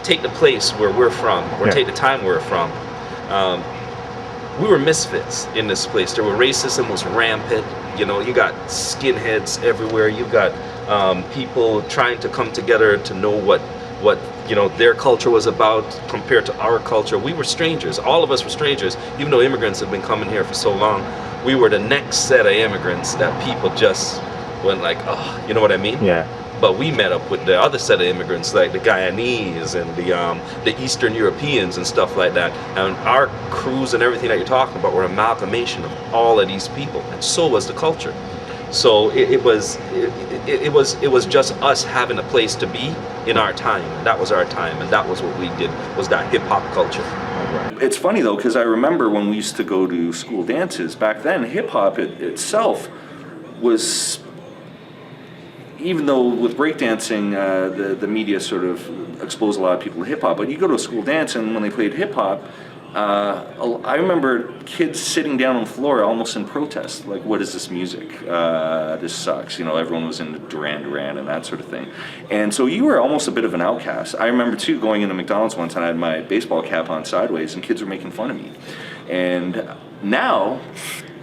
take the place where we're from, or take the time we're from. We were misfits in this place. There were racism was rampant. You know, you got skinheads everywhere. You've got people trying to come together to know what you know their culture was about compared to our culture. We were strangers. All of us were strangers, even though immigrants have been coming here for so long. We were the next set of immigrants that people just went like, oh, you know what I mean? Yeah. But we met up with the other set of immigrants, like the Guyanese and the Eastern Europeans and stuff like that. And our crews and everything that you're talking about were an amalgamation of all of these people, and so was the culture. So it was just us having a place to be in our time, and that was our time, and that was what we did, was that hip hop culture. It's funny though, because I remember when we used to go to school dances back then, hip hop itself was, even though with breakdancing, the media sort of exposed a lot of people to hip hop, but you go to a school dance and when they played hip hop, I remember kids sitting down on the floor almost in protest, like, what is this music? This sucks. You know, everyone was into Duran Duran and that sort of thing. And so you were almost a bit of an outcast. I remember too going into McDonald's one time, I had my baseball cap on sideways and kids were making fun of me. And now,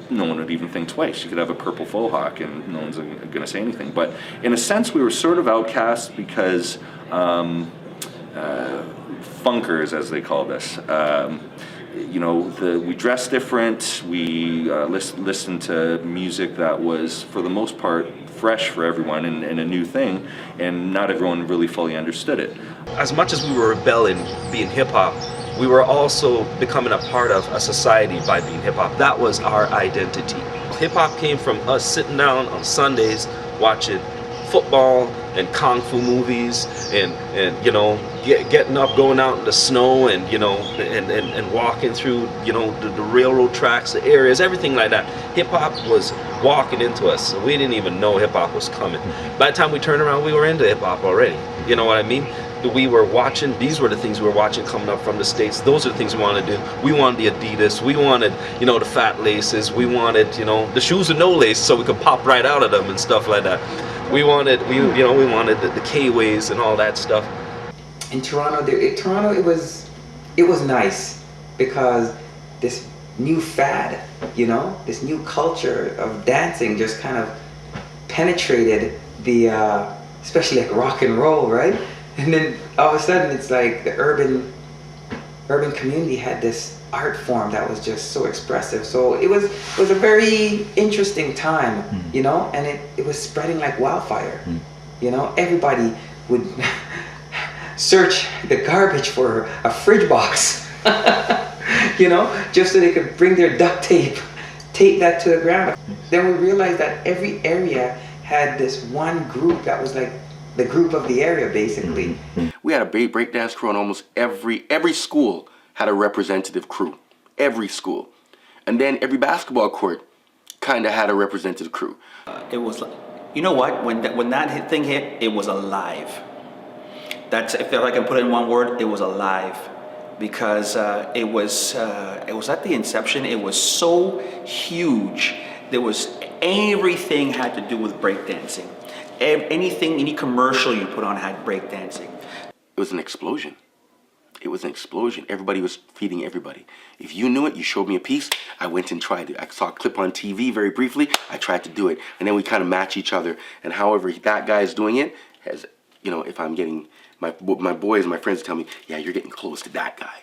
no one would even think twice. You could have a purple faux hawk and no one's going to say anything. But in a sense, we were sort of outcasts because funkers, as they called us. You know, we dressed different. We listened to music that was, for the most part, fresh for everyone and a new thing, and not everyone really fully understood it. As much as we were rebelling, being hip hop, we were also becoming a part of a society by being hip hop. That was our identity. Hip hop came from us sitting down on Sundays watching football and kung fu movies and you know, getting up, going out in the snow and, you know, and walking through, you know, the railroad tracks, the areas, everything like that. Hip hop was walking into us. So we didn't even know hip hop was coming. By the time we turned around, we were into hip hop already. You know what I mean? We were watching, these were the things we were watching coming up from the States. Those are the things we wanted to do. We wanted the Adidas, we wanted, you know, the fat laces, we wanted, you know, the shoes with no lace so we could pop right out of them and stuff like that. We wanted, we wanted the K-ways and all that stuff. In Toronto, it was nice because this new fad, you know, this new culture of dancing just kind of penetrated the, especially like rock and roll, right? And then all of a sudden it's like the urban community had this art form that was just so expressive. So it was a very interesting time, you know, and it was spreading like wildfire. You know, everybody would search the garbage for a fridge box, you know, just so they could bring their duct tape that to the ground. Then we realized that every area had this one group that was like the group of the area, basically. We had a breakdance crew, and almost every school had a representative crew. Every school. And then every basketball court kind of had a representative crew. It was, you know what, when that thing hit, it was alive. That's, if I can put it in one word, it was alive. Because it was at the inception, it was so huge. There was, everything had to do with breakdancing. Anything, any commercial you put on had breakdancing. It was an explosion. It was an explosion. Everybody was feeding everybody. If you knew it, you showed me a piece, I went and tried it. I saw a clip on TV very briefly, I tried to do it. And then we kind of match each other. And however that guy is doing it, has, you know, if I'm getting, my boys, my friends tell me, yeah, you're getting close to that guy.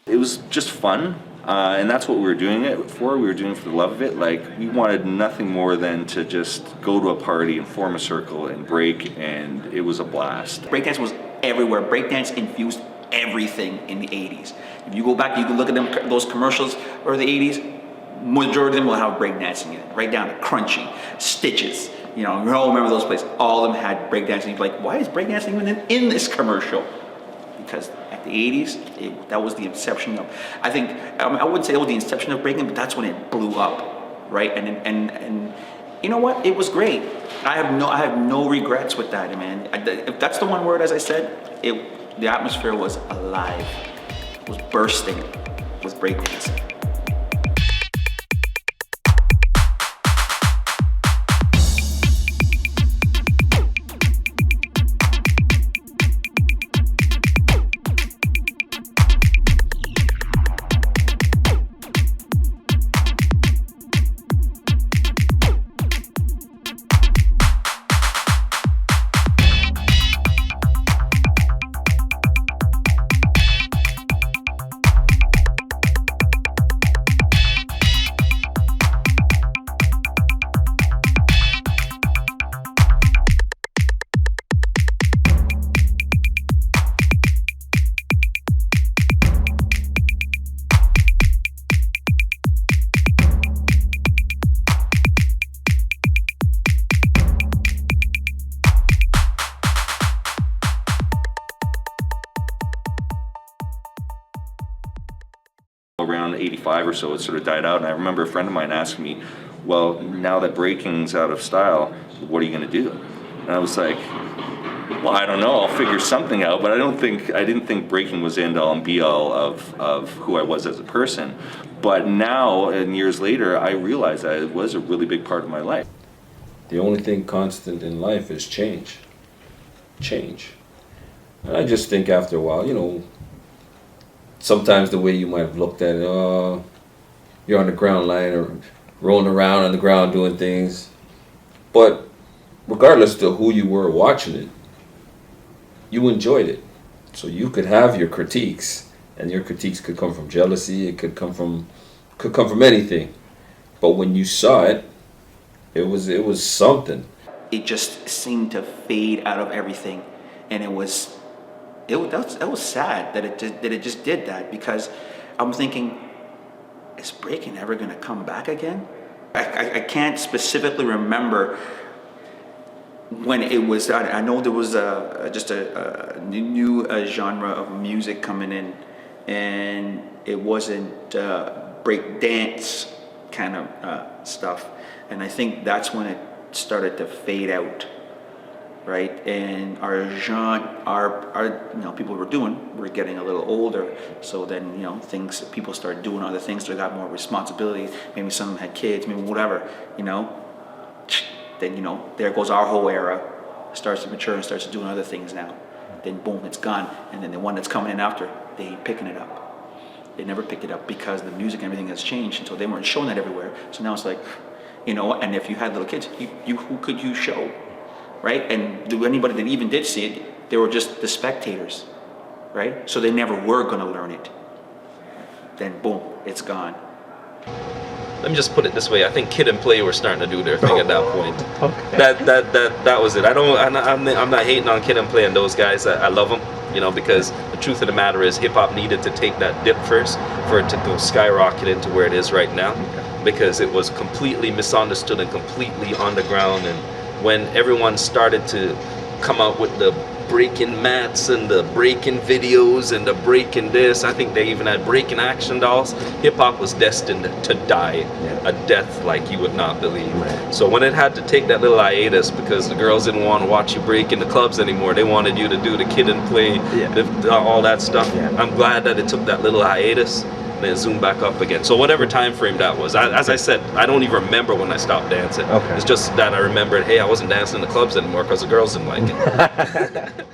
It was just fun, and that's what we were doing it for. We were doing it for the love of it. Like, we wanted nothing more than to just go to a party and form a circle and break, and it was a blast. Breakdance was everywhere. Breakdance infused everything in the 80s. If you go back, you can look at them, those commercials of the 80s, majority of them will have breakdancing in it, right down to Crunchy, Stitches. You know, we all remember those places. All of them had breakdancing. You're like, why is breakdancing even in this commercial? Because at the 80s, that was the inception of, I think, I wouldn't say it was the inception of breaking, but that's when it blew up, right? And you know what? It was great. I have no regrets with that, man. If that's the one word, as I said, the atmosphere was alive. It was bursting with breakdancing. around 85 or so, it sort of died out. And I remember a friend of mine asking me, well, now that breaking's out of style, what are you going to do? And I was like, well, I don't know, I'll figure something out. But I didn't think breaking was the end all and be all of who I was as a person. But now, and years later, I realized that it was a really big part of my life. The only thing constant in life is change. Change. And I just think after a while, you know, sometimes the way you might have looked at it, you're on the ground line or rolling around on the ground doing things. But regardless of who you were watching it, you enjoyed it. So you could have your critiques, and your critiques could come from jealousy, it could come from anything. But when you saw it, it was something. It just seemed to fade out of everything, and that was sad that it just did that, because I'm thinking, is breaking ever gonna come back again? I can't specifically remember when it was. I know there was just a new genre of music coming in, and it wasn't break dance kind of stuff, and I think that's when it started to fade out, right? And our genre, our you know, people we're getting a little older, so then, you know, people started doing other things, they got more responsibility, maybe some of them had kids, maybe whatever, you know, then, you know, there goes our whole era, starts to mature and starts doing other things now, then boom, it's gone, and then the one that's coming in after, they ain't picking it up. They never picked it up because the music and everything has changed, and so they weren't showing that everywhere, so now it's like, you know, and if you had little kids, who could you show, right? And anybody that even did see it, they were just the spectators, right? So they never were gonna learn it. Then boom, it's gone. Let me just put it this way: I think Kid and Play were starting to do their thing at that point. Okay. That was it. I'm not hating on Kid and Play and those guys. I love them, you know, because the truth of the matter is, hip hop needed to take that dip first for it to go skyrocket into where it is right now, because it was completely misunderstood and completely on the ground. And when everyone started to come out with the breaking mats and the breaking videos and the breaking this, I think they even had breaking action dolls. Hip hop was destined to die a death like you would not believe. Right. So when it had to take that little hiatus because the girls didn't want to watch you break in the clubs anymore, they wanted you to do the Kid and Play, all that stuff. I'm glad that it took that little hiatus and then zoom back up again. So whatever time frame that was, as I said, I don't even remember when I stopped dancing. It's just that I remembered, hey, I wasn't dancing in the clubs anymore because the girls didn't like it.